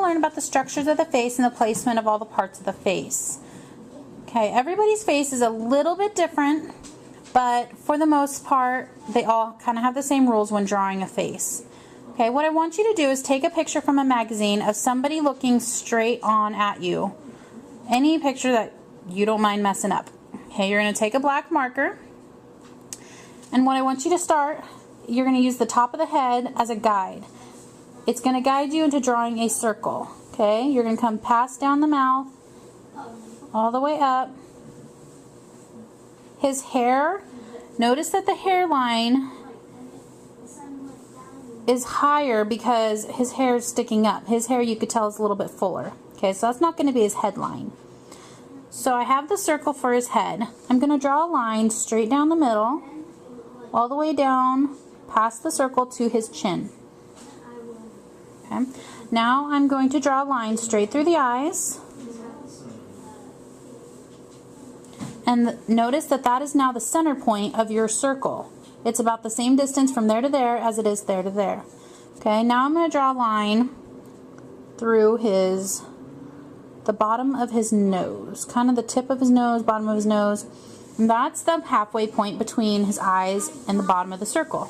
learn about the structures of the face and the placement of all the parts of the face. Okay, everybody's face is a little bit different, but for the most part, they all kind of have the same rules when drawing a face. Okay, what I want you to do is take a picture from a magazine of somebody looking straight on at you. Any picture that you don't mind messing up. Okay, you're going to take a black marker, and what I want you to start, you're going to use the top of the head as a guide. It's going to guide you into drawing a circle. Okay, you're going to come past down the mouth, all the way up. His hair, notice that the hairline is higher because his hair is sticking up. His hair, you could tell, is a little bit fuller. Okay, so that's not going to be his headline. So I have the circle for his head. I'm going to draw a line straight down the middle, all the way down past the circle to his chin. Okay. Now I'm going to draw a line straight through the eyes. And notice that that is now the center point of your circle. It's about the same distance from there to there as it is there to there. Okay, now I'm going to draw a line through the bottom of his nose, kind of the tip of his nose, bottom of his nose. And that's the halfway point between his eyes and the bottom of the circle.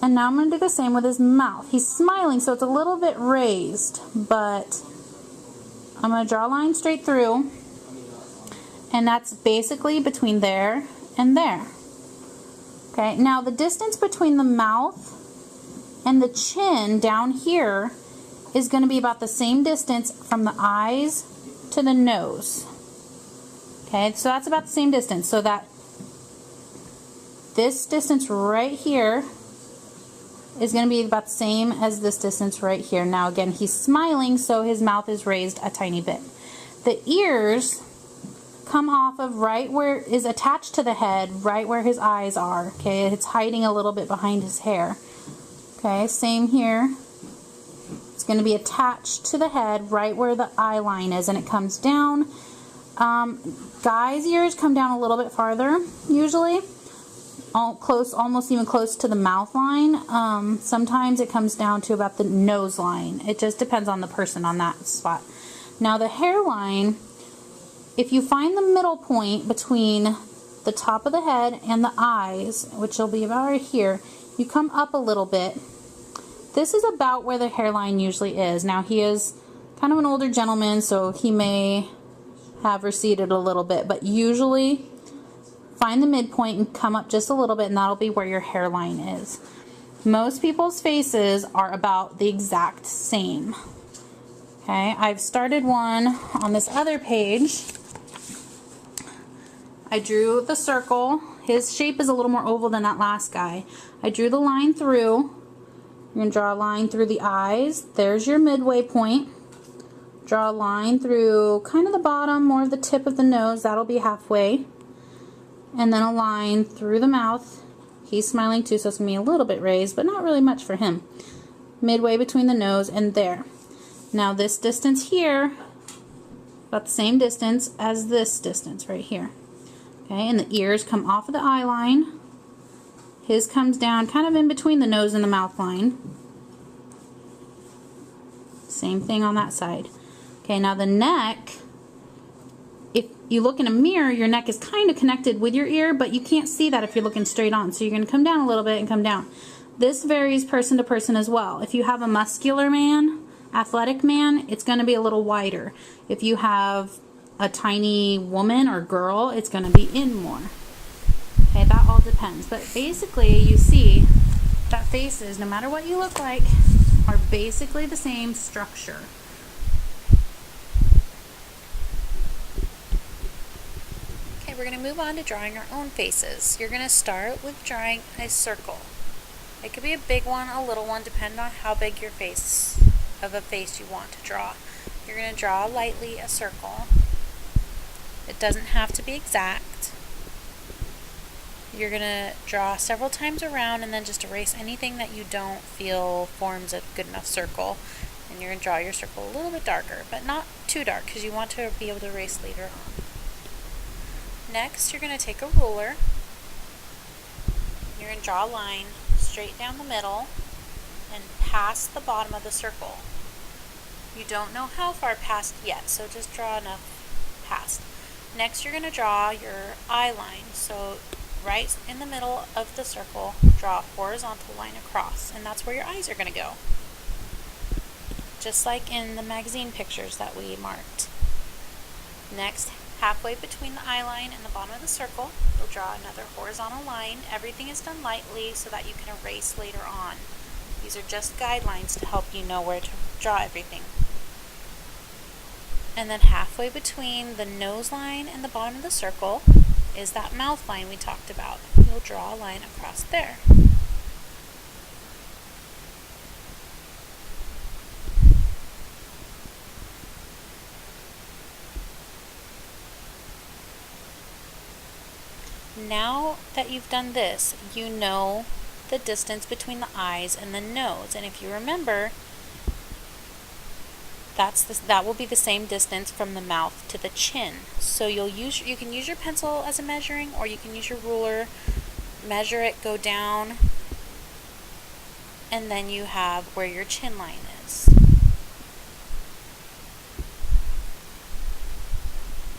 And now I'm going to do the same with his mouth. He's smiling, so it's a little bit raised, but I'm going to draw a line straight through, and that's basically between there and there. Okay, now the distance between the mouth and the chin down here is going to be about the same distance from the eyes to the nose. Okay, so that's about the same distance. So that this distance right here is going to be about the same as this distance right here. Now again, he's smiling, so his mouth is raised a tiny bit. The ears come off of right where is attached to the head, right where his eyes are. Okay, it's hiding a little bit behind his hair. Okay, same here. It's going to be attached to the head right where the eye line is, and it comes down. Guys' ears come down a little bit farther, usually. Almost even close to the mouth line. Sometimes it comes down to about the nose line. It just depends on the person on that spot. Now the hairline, if you find the middle point between the top of the head and the eyes, which will be about right here, you come up a little bit. This is about where the hairline usually is. Now he is kind of an older gentleman, so he may have receded a little bit, but usually find the midpoint and come up just a little bit, and that'll be where your hairline is. Most people's faces are about the exact same. Okay, I've started one on this other page. I drew the circle. His shape is a little more oval than that last guy. I drew the line through. You're going to draw a line through the eyes. There's your midway point. Draw a line through kind of the bottom, more of the tip of the nose. That'll be halfway. And then a line through the mouth. He's smiling too, so it's going to be a little bit raised, but not really much for him. Midway between the nose and there. Now this distance here, about the same distance as this distance right here. Okay, and the ears come off of the eye line. His comes down kind of in between the nose and the mouth line. Same thing on that side. Okay, now the neck, if you look in a mirror, your neck is kind of connected with your ear, but you can't see that if you're looking straight on. So you're going to come down a little bit and come down. This varies person to person as well. If you have a muscular man, athletic man, it's going to be a little wider. If you have a tiny woman or girl, it's going to be in more. Okay, that all depends. But basically, you see that faces, no matter what you look like, are basically the same structure. Okay, we're going to move on to drawing our own faces. You're going to start with drawing a circle. It could be a big one, a little one, depending on how big your face you want to draw. You're going to draw lightly a circle. It doesn't have to be exact. You're going to draw several times around and then just erase anything that you don't feel forms a good enough circle. And you're going to draw your circle a little bit darker, but not too dark because you want to be able to erase later on. Next, you're going to take a ruler. You're going to draw a line straight down the middle and past the bottom of the circle. You don't know how far past yet, so just draw enough past. Next, you're going to draw your eye line. So right in the middle of the circle, draw a horizontal line across, and that's where your eyes are going to go. Just like in the magazine pictures that we marked. Next, halfway between the eye line and the bottom of the circle, you'll draw another horizontal line. Everything is done lightly so that you can erase later on. These are just guidelines to help you know where to draw everything. And then halfway between the nose line and the bottom of the circle is that mouth line we talked about. You'll draw a line across there. Now that you've done this, you know the distance between the eyes and the nose. And if you remember, that will be the same distance from the mouth to the chin. So you can use your pencil as a measuring, or you can use your ruler, measure it, go down, and then you have where your chin line is.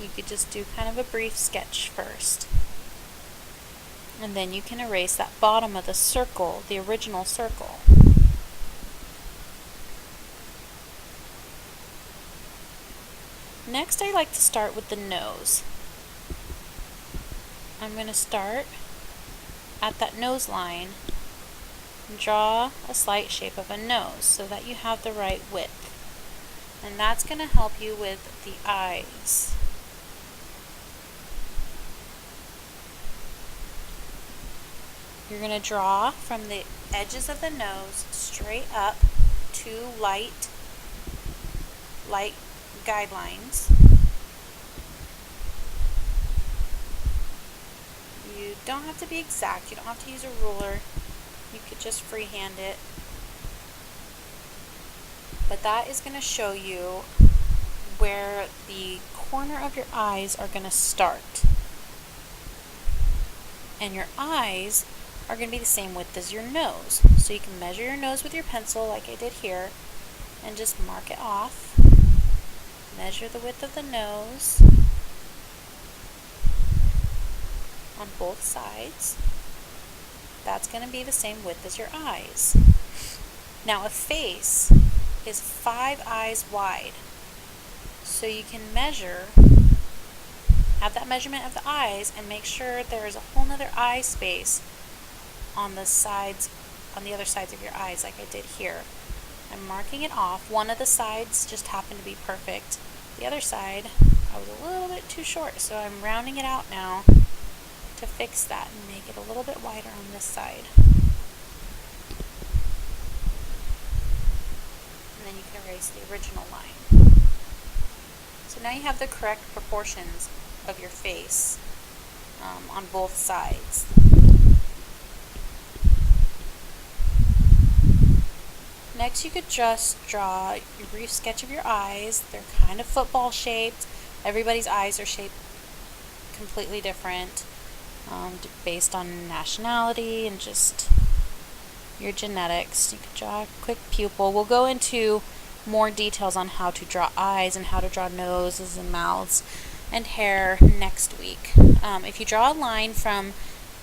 You could just do kind of a brief sketch first. And then you can erase that bottom of the circle, the original circle. Next, I like to start with the nose. I'm going to start at that nose line and draw a slight shape of a nose so that you have the right width. And that's going to help you with the eyes. You're going to draw from the edges of the nose straight up two light guidelines. You don't have to be exact. You don't have to use a ruler. You could just freehand it. But that is going to show you where the corner of your eyes are going to start. And your eyes are going to be the same width as your nose. So you can measure your nose with your pencil like I did here and just mark it off. Measure the width of the nose on both sides. That's going to be the same width as your eyes. Now a face is 5 eyes wide. So you can have that measurement of the eyes and make sure there is a whole nother eye space on the other sides of your eyes like I did here. I'm marking it off. One of the sides just happened to be perfect. The other side, I was a little bit too short, so I'm rounding it out now to fix that and make it a little bit wider on this side. And then you can erase the original line. So now you have the correct proportions of your face on both sides. Next, you could just draw your brief sketch of your eyes. They're kind of football shaped. Everybody's eyes are shaped completely different based on nationality and just your genetics. You could draw a quick pupil. We'll go into more details on how to draw eyes and how to draw noses and mouths and hair next week. If you draw a line from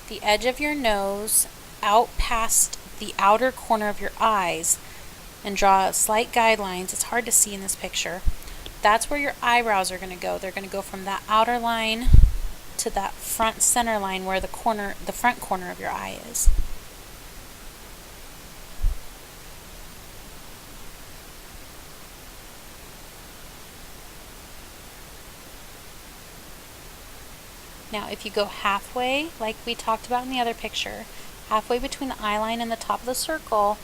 the edge of your nose out past the outer corner of your eyes and draw slight guidelines, it's hard to see in this picture, that's where your eyebrows are going to go. They're going to go from that outer line to that front center line where the front corner of your eye is. Now if you go halfway, like we talked about in the other picture, halfway between the eye line and the top of the circle,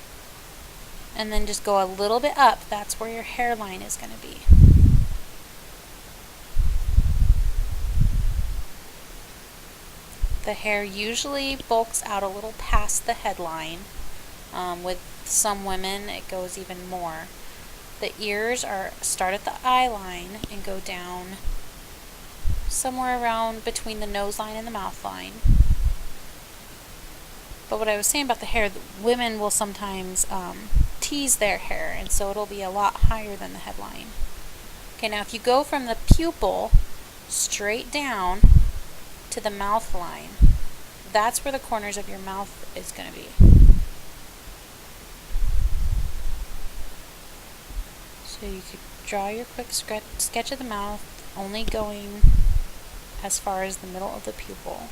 and then just go a little bit up, that's where your hairline is going to be. The hair usually bulks out a little past the headline. With some women, it goes even more. The ears start at the eye line and go down somewhere around between the nose line and the mouth line. But what I was saying about the hair, women will sometimes cheese their hair, and so it'll be a lot higher than the headline. Okay, now if you go from the pupil straight down to the mouth line, that's where the corners of your mouth is going to be. So you could draw your quick sketch of the mouth, only going as far as the middle of the pupil.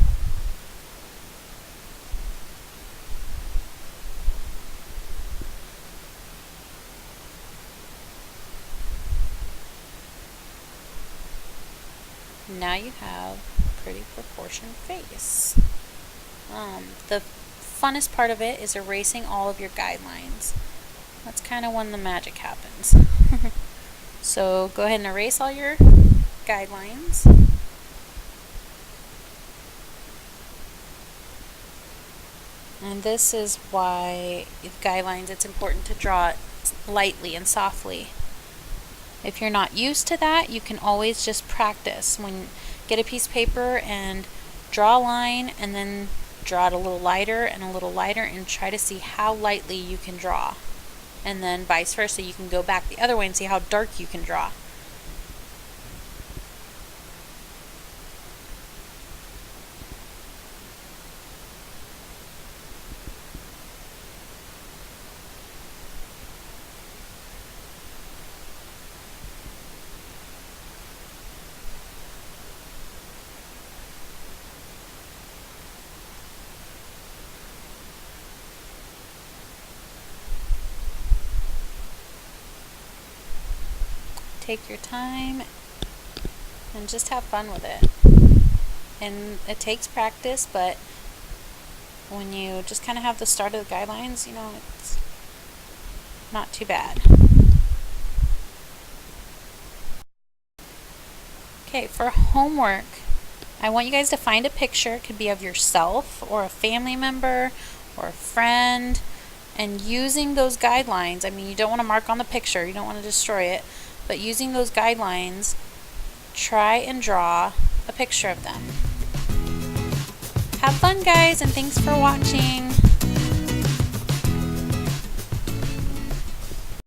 Now you have a pretty proportioned face. The funnest part of it is erasing all of your guidelines. That's kind of when the magic happens. So go ahead and erase all your guidelines. And this is why with guidelines it's important to draw it lightly and softly. If you're not used to that, you can always just practice. Get a piece of paper and draw a line, and then draw it a little lighter and a little lighter, and try to see how lightly you can draw. And then vice versa, you can go back the other way and see how dark you can draw. Take your time and just have fun with it. And it takes practice, but when you just kind of have the start of the guidelines, you know, it's not too bad. Okay, for homework, I want you guys to find a picture. It could be of yourself or a family member or a friend, and using those guidelines, I mean, you don't want to mark on the picture, you don't want to destroy it, but using those guidelines, try and draw a picture of them. Have fun, guys, and thanks for watching.